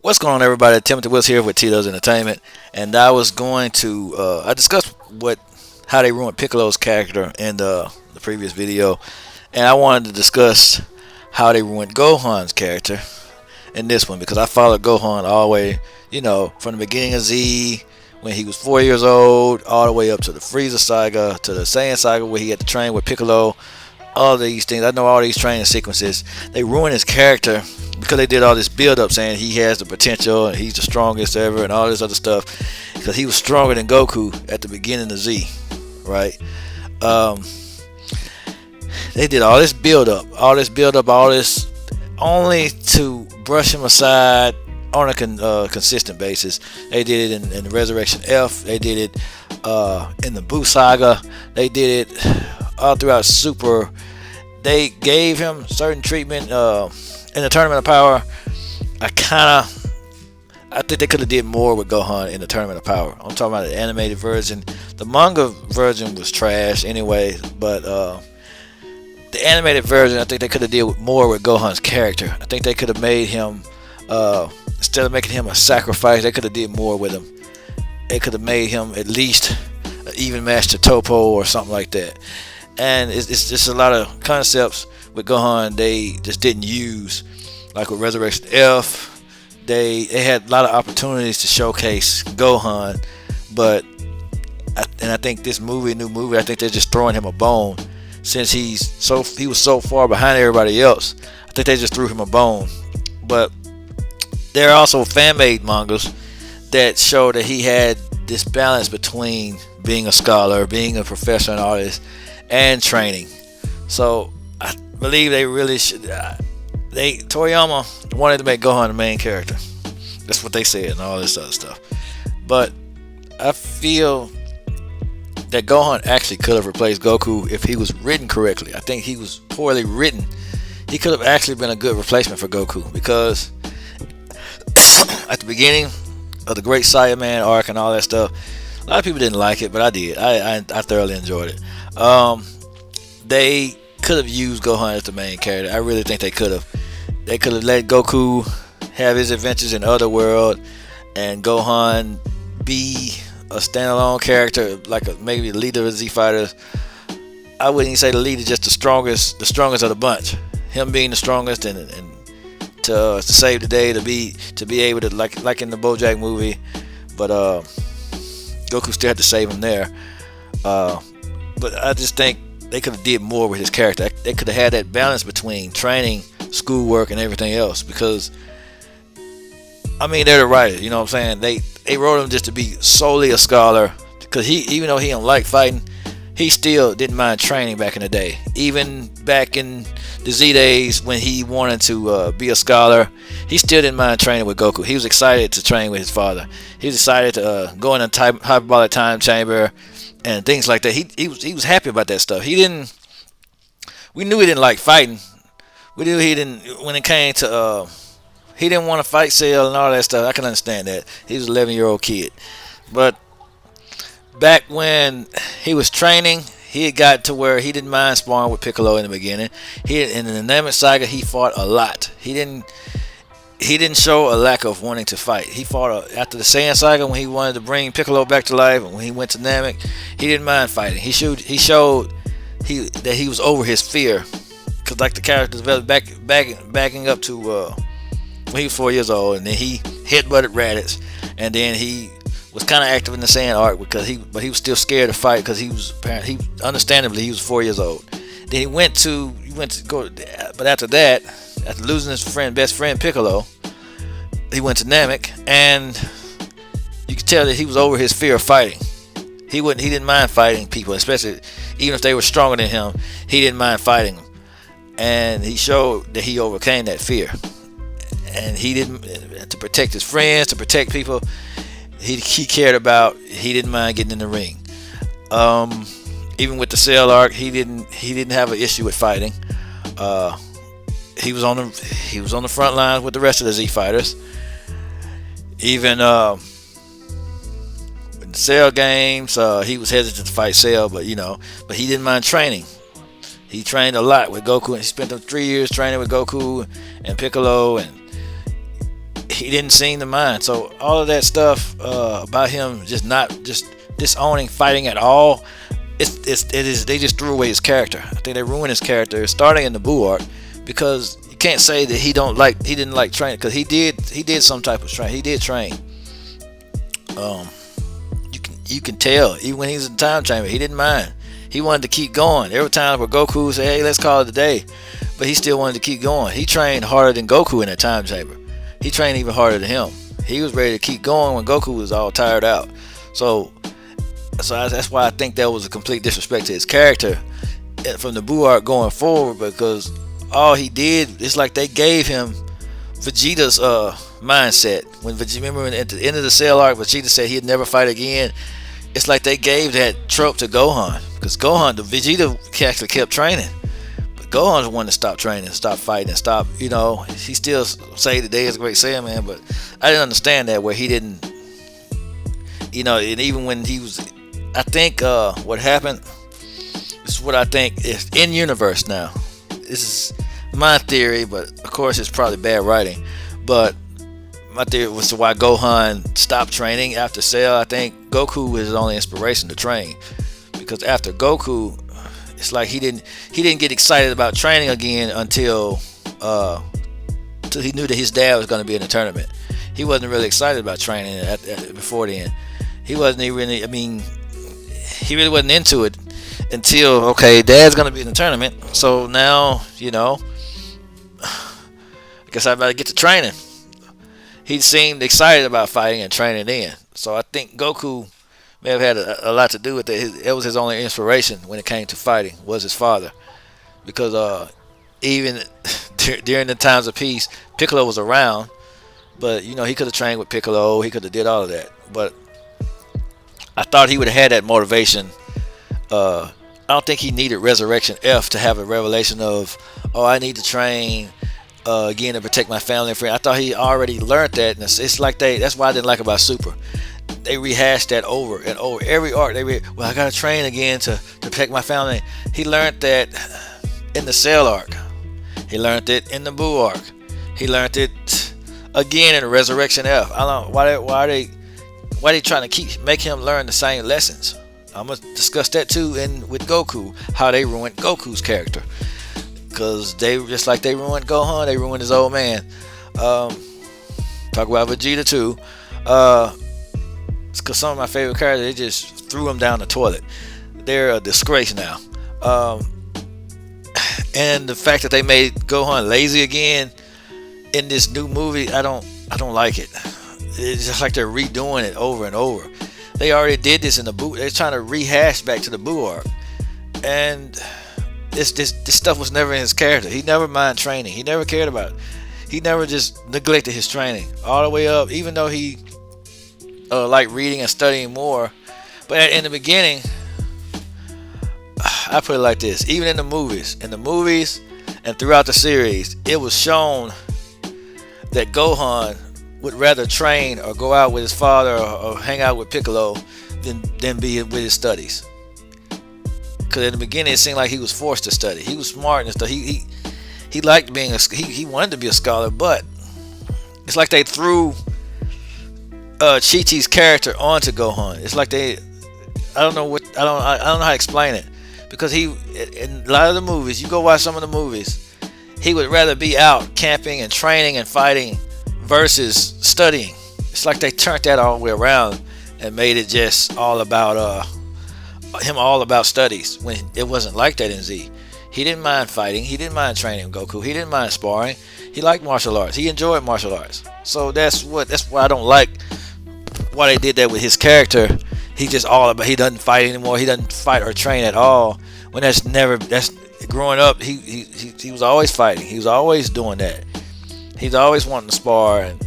What's going on, everybody? Timothy Wills here with Tito's Entertainment, and I was going to I discussed how they ruined Piccolo's character in the previous video, and I wanted to discuss how they ruined Gohan's character in this one because I followed Gohan all the way, from the beginning of Z when he was 4 years old, all the way up to the Frieza saga, to the Saiyan saga where he had to train with Piccolo. All these things, I know all these training sequences. They ruined his character because they did all this build up saying he has the potential and he's the strongest ever and all this other stuff because he was stronger than Goku at the beginning of Z, right? They did all this build up, all this only to brush him aside on a consistent basis. They did it in the Resurrection F. They did it in the Buu saga. They did it all throughout Super. They gave him certain treatment in the Tournament of Power. I think they could have did more with Gohan in the Tournament of Power. I'm talking about the animated version. The manga version was trash anyway, but the animated version, I think they could have did more with Gohan's character. I think they could have made him instead of making him a sacrifice, they could have did more with him. They could have made him at least an even match to Topo or something like that. And it's just a lot of concepts with Gohan they just didn't use, like with Resurrection F. They had a lot of opportunities to showcase Gohan, but I think this new movie, I think they're just throwing him a bone since he was so far behind everybody else. I think they just threw him a bone. But there are also fan-made mangas that show that he had this balance between being a scholar, being a professor, and all this, and training. So I believe they really should. Toriyama wanted to make Gohan the main character. That's what they said and all this other stuff. But I feel that Gohan actually could have replaced Goku if he was written correctly. I think he was poorly written. He could have actually been a good replacement for Goku because at the beginning of the Great Saiyaman arc and all that stuff, a lot of people didn't like it, but I did. I thoroughly enjoyed it. They could have used Gohan as the main character. I really think they could have. They could have let Goku have his adventures in Otherworld and Gohan be a standalone character, like maybe the leader of Z Fighters. I wouldn't even say the leader, just the strongest of the bunch. Him being the strongest and to save the day, to be able to like in the BoJack movie, but Goku still had to save him there. But I just think they could have did more with his character. They could have had that balance between training, schoolwork, and everything else. Because they're the writers. You know what I'm saying? They wrote him just to be solely a scholar. Because even though he don't like fighting, he still didn't mind training back in the day. Even back in the Z days when he wanted to be a scholar, he still didn't mind training with Goku. He was excited to train with his father. He was excited to go in a hyperbolic time chamber and things like that. He was happy about that stuff. We knew he didn't like fighting. We knew he didn't when it came to he didn't want to fight Cell and all that stuff. I can understand that. He was an 11-year-old kid. But back when he was training, he had got to where he didn't mind sparring with Piccolo in the beginning. In the Namek saga, he fought a lot. He didn't show a lack of wanting to fight. He fought after the Saiyan saga when he wanted to bring Piccolo back to life, and when he went to Namek, he didn't mind fighting. He showed that he was over his fear, because like the character developed backing up to when he was 4 years old, and then he headbutted Raditz, and then he was kind of active in the Saiyan arc but he was still scared to fight because he was 4 years old. Then he went to go, but after that, after losing his best friend Piccolo, he went to Namek, and you could tell that he was over his fear of fighting. He didn't mind fighting people, especially even if they were stronger than him. He didn't mind fighting them, and he showed that he overcame that fear. And he didn't, to protect his friends, to protect people he cared about. He didn't mind getting in the ring. Even with the Cell arc, he didn't have an issue with fighting. He was on the front lines with the rest of the Z Fighters. Even in the Cell games, he was hesitant to fight Cell, but he didn't mind training. He trained a lot with Goku, and he spent 3 years training with Goku and Piccolo, and he didn't seem to mind. So all of that stuff about him just not just disowning fighting at all, they just threw away his character. I think they ruined his character starting in the Buu arc, because you can't say that he didn't like training, because he did some type of training. He did train. You can tell even when he was in time chamber, he didn't mind. He wanted to keep going. There were times where Goku would say, "Hey, let's call it a day," but he still wanted to keep going. He trained harder than Goku in that time chamber. He trained even harder than him. He was ready to keep going when Goku was all tired out. So that's why I think that was a complete disrespect to his character from the Buu arc going forward, because all he did, it's like they gave him Vegeta's mindset. When remember at the end of the Cell arc, Vegeta said he'd never fight again. It's like they gave that trope to Gohan, because Vegeta actually kept training, but Gohan's the one that stopped training, stopped fighting, and stopped. He still say today is a great Saiyaman, but I didn't understand that where he didn't. And even when he was, I think what happened. This is what I think is in universe now. This is my theory, but of course it's probably bad writing. But my theory was to why Gohan stopped training after Cell. I think Goku was his only inspiration to train, because after Goku, it's like he didn't get excited about training again until he knew that his dad was going to be in the tournament. He wasn't really excited about training before then. He wasn't even. He really wasn't into it until, okay, Dad's going to be in the tournament, so now I guess I better get to training. He seemed excited about fighting and training then. So I think Goku may have had a lot to do with it. It was his only inspiration when it came to fighting, was his father. Because even during the times of peace, Piccolo was around. But, he could have trained with Piccolo. He could have did all of that. But I thought he would have had that motivation. I don't think he needed Resurrection F to have a revelation of, I need to train again to protect my family and friends. I thought he already learned that, and it's like that's why I didn't like about Super. They rehashed that over and over. Every arc, I gotta train again to protect my family. He learned that in the Cell arc. He learned it in the Buu arc. He learned it again in Resurrection F. I don't know why they trying to make him learn the same lessons. I'm gonna discuss that too with Goku, how they ruined Goku's character. Because they, just like they ruined Gohan, they ruined his old man. Talk about Vegeta too. Because some of my favorite characters, they just threw him down the toilet. They're a disgrace now. And the fact that they made Gohan lazy again in this new movie, I don't like it. It's just like they're redoing it over and over. They already did this in the Buu. They're trying to rehash back to the Buu arc, and this stuff was never in his character. He never mind training. He never cared about it. He never just neglected his training all the way up, even though he liked reading and studying more. But in the beginning, I put it like this: even in the movies and throughout the series, it was shown that Gohan would rather train or go out with his father or hang out with Piccolo than be with his studies. Because in the beginning, it seemed like he was forced to study. He was smart and stuff. He liked being he wanted to be a scholar, but it's like they threw Chi-Chi's character onto Gohan. It's like I don't know how to explain it, because in a lot of the movies, you go watch some of the movies, he would rather be out camping and training and fighting versus studying. It's like they turned that all the way around and made it just all about him all about studies, when it wasn't like that in Z. He didn't mind fighting. He didn't mind training with Goku. He didn't mind sparring. He liked martial arts. He enjoyed martial arts. So that's why I don't like why they did that with his character. He doesn't fight anymore. He doesn't fight or train at all. When that's growing up, he was always fighting. He was always doing that. He's always wanting to spar, and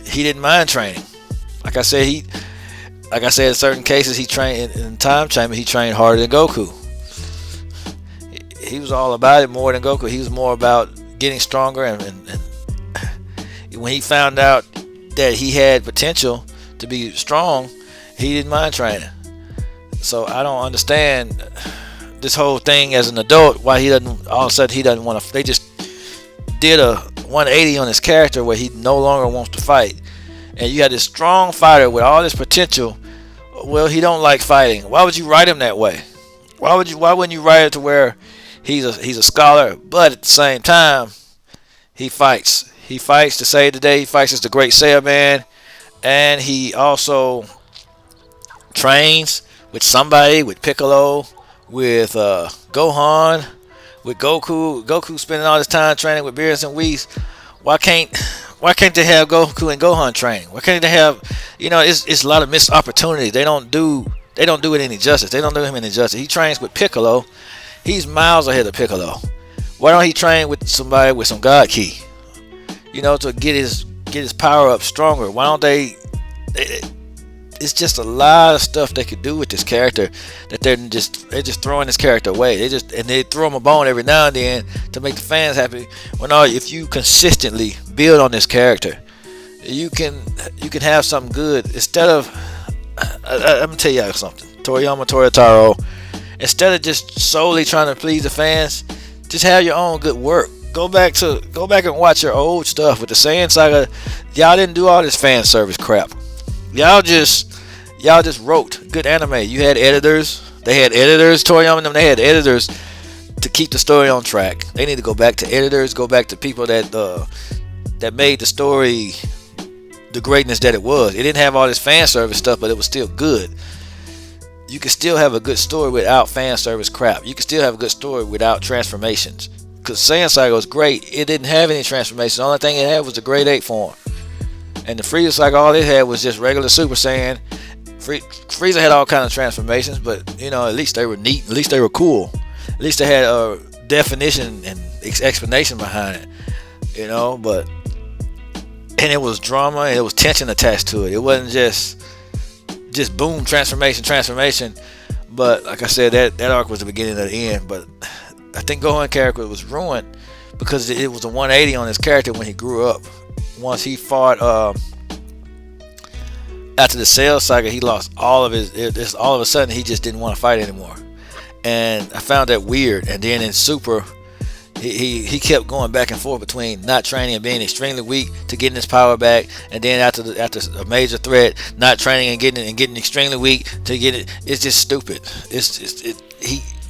he didn't mind training. Like I said, in certain cases, he trained in time chamber. He trained harder than Goku. He was all about it more than Goku. He was more about getting stronger, and when he found out that he had potential to be strong, he didn't mind training. So I don't understand this whole thing as an adult, why he doesn't all of a sudden he doesn't want to. They just did 180 on his character where he no longer wants to fight, and you had this strong fighter with all this potential. Well, he don't like fighting. Why would you write him that way? Why wouldn't you write it to where he's a scholar, but at the same time he fights. He fights to save the day. He fights as the great Saiyaman, and he also trains with somebody, with Piccolo, with Gohan, with Goku. Goku spending all this time training with Beerus and Whis. Why can't they have Goku and Gohan train? Why can't they have, it's a lot of missed opportunities. They don't do it any justice. They don't do him any justice. He trains with Piccolo. He's miles ahead of Piccolo. Why don't he train with somebody with some God Ki? To get his power up stronger. Why don't they? It's just a lot of stuff they could do with this character that they're just throwing this character away. They throw him a bone every now and then to make the fans happy. If you consistently build on this character, you can have something good instead of. I'm gonna tell you something, Toriyama Toritaro. Instead of just solely trying to please the fans, just have your own good work. Go back and watch your old stuff with the Saiyan Saga. Y'all didn't do all this fan service crap. Y'all just wrote good anime. You had editors. They had editors. Toriyama and them. They had editors to keep the story on track. They need to go back to editors. Go back to people that made the story the greatness that it was. It didn't have all this fan service stuff, but it was still good. You can still have a good story without fan service crap. You can still have a good story without transformations. Because Saiyan Saga was great. It didn't have any transformations. The only thing it had was the Grade 8 form. And the Frieza Saga, all it had was just regular Super Saiyan. Frieza had all kinds of transformations, but at least they were neat. At least they were cool. At least they had a definition and explanation behind it. And it was drama and it was tension attached to it. It wasn't just boom, transformation. But like I said, that arc was the beginning of the end. But I think Gohan character was ruined because it was a 180 on his character when he grew up. Once he fought after the Cell Saga, he lost all of his. All of a sudden, he just didn't want to fight anymore, and I found that weird. And then in Super, he kept going back and forth between not training and being extremely weak to getting his power back, and then after a major threat, not training and getting extremely weak to get it. It's just stupid.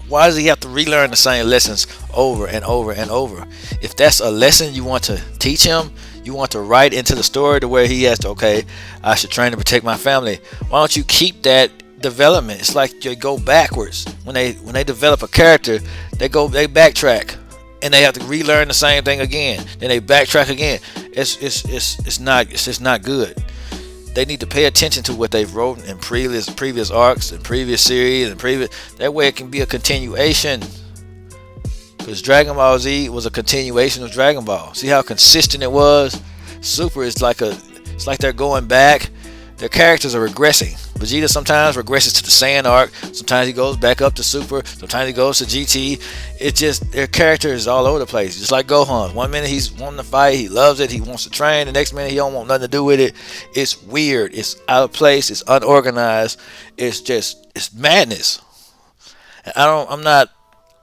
Why does he have to relearn the same lessons over and over and over? If that's a lesson you want to teach him, you want to write into the story to where he has to, okay, I should train to protect my family. Why don't you keep that development? It's like you go backwards. When they develop a character, they backtrack and they have to relearn the same thing again. Then they backtrack again. It's just not good. They need to pay attention to what they've wrote in previous arcs and previous series and that way it can be a continuation. Because Dragon Ball Z was a continuation of Dragon Ball. See how consistent it was? Super is it's like they're going back. Their characters are regressing. Vegeta sometimes regresses to the Saiyan arc. Sometimes he goes back up to Super. Sometimes he goes to GT. It's just their character is all over the place. Just like Gohan. One minute he's wanting to fight. He loves it. He wants to train. The next minute he don't want nothing to do with it. It's weird. It's out of place. It's unorganized. It's madness. And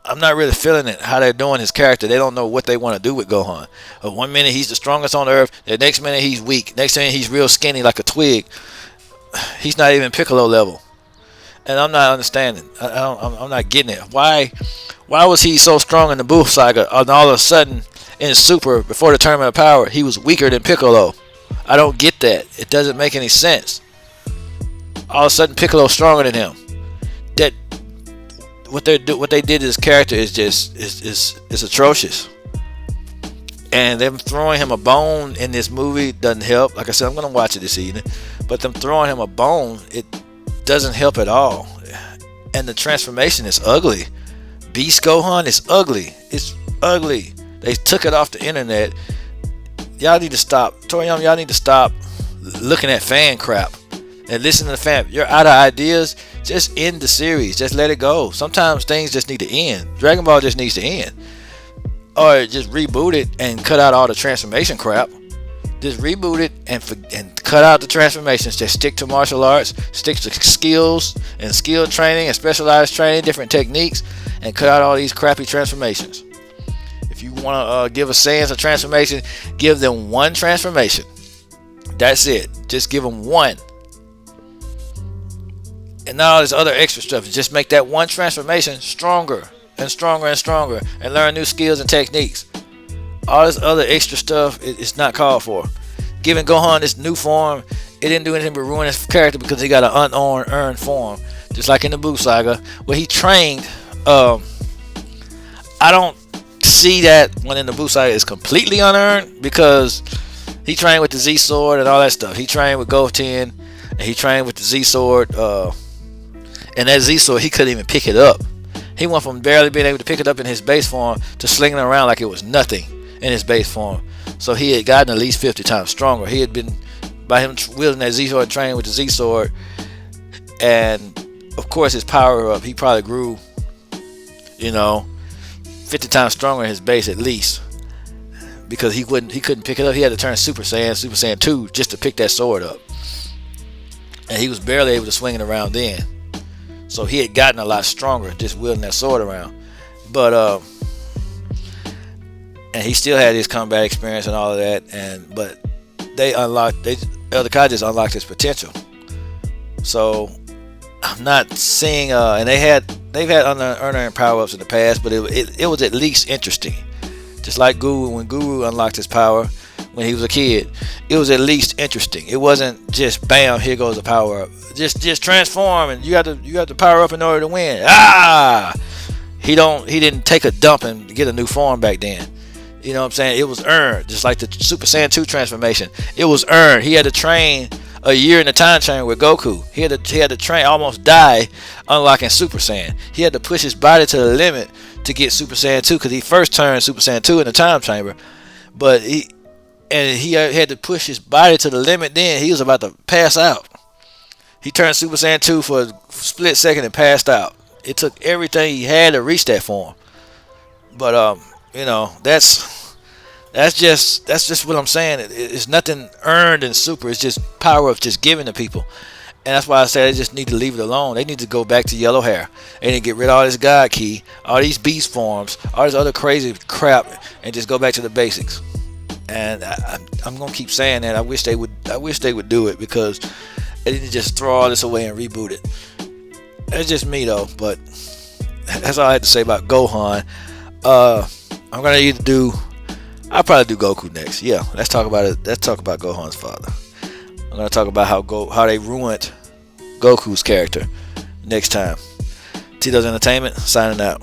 I'm not really feeling it, how they're doing his character. They don't know what they want to do with Gohan. One minute he's the strongest on earth. The next minute he's weak. Next minute he's real skinny like a twig. He's not even Piccolo level. And I'm not understanding. I'm not getting it. Why was he so strong in the Buu Saga and all of a sudden in Super, before the Tournament of Power, he was weaker than Piccolo? I don't get that. It doesn't make any sense. All of a sudden Piccolo's stronger than him. What they did to his character is atrocious, and them throwing him a bone in this movie doesn't help. Like I said, I'm gonna watch it this evening, but them throwing him a bone, it doesn't help at all. And the transformation is ugly. Beast Gohan is ugly. It's ugly. They took it off the internet. Y'all need to stop. Toriyama, y'all need to stop looking at fan crap and listen to the fan. You're out of ideas. Just end the series. Just let it go. Sometimes things just need to end. Dragon Ball just needs to end. Or just reboot it and cut out all the transformation crap. Just reboot it and cut out the transformations. Just stick to martial arts. Stick to skills and skill training and specialized training, different techniques, and cut out all these crappy transformations. If you want to give a Saiyans a transformation, give them one transformation. That's it. Just give them one. And all this other extra stuff, just make that one transformation stronger and stronger and stronger, and learn new skills and techniques. All this other extra stuff is not called for. Giving Gohan this new form, it didn't do anything but ruin his character because he got an unearned form. Just like in the Buu Saga, where he trained. I don't see that one in the Buu Saga is completely unearned, because he trained with the Z Sword and all that stuff. He trained with Goten, and he trained with the Z Sword. And that Z Sword, he couldn't even pick it up. He went from barely being able to pick it up in his base form to slinging it around like it was nothing in his base form. So he had gotten at least 50 times stronger. He had been, by him wielding that Z Sword and training with the Z Sword, and of course his power up, he probably grew, 50 times stronger in his base at least, because he couldn't pick it up. He had to turn Super Saiyan 2 just to pick that sword up, and he was barely able to swing it around then. So he had gotten a lot stronger just wielding that sword around. But and he still had his combat experience and all of that, but Elder Kai just unlocked his potential. So I'm not seeing and they've had unearned power-ups in the past, but it was at least interesting. Just like Guru, when Guru unlocked his power when he was a kid, it was at least interesting. It wasn't just bam, here goes the power up. Just transform, and you have to power up in order to win. He didn't take a dump and get a new form back then. You know what I'm saying? It was earned, just like the Super Saiyan 2 transformation. It was earned. He had to train a year in the time chamber with Goku. He had to train, almost die unlocking Super Saiyan. He had to push his body to the limit to get Super Saiyan 2, because he first turned Super Saiyan 2 in the time chamber, but he had to push his body to the limit. Then he was about to pass out. He turned Super Saiyan 2 for a split second and passed out. It took everything he had to reach that form. But that's just what I'm saying. It's nothing earned in Super. It's just power of just giving to people. And that's why I said they just need to leave it alone. They need to go back to yellow hair. They need to get rid of all this God Ki, all these beast forms, all this other crazy crap, and just go back to the basics. And I'm gonna keep saying that. I wish they would do it, because they need to just throw all this away and reboot it. That's just me though. But that's all I had to say about Gohan. I'm gonna I'll probably do Goku next. Yeah, let's talk about it. Let's talk about Gohan's father. I'm gonna talk about how they ruined Goku's character next time. Tito's Entertainment signing out.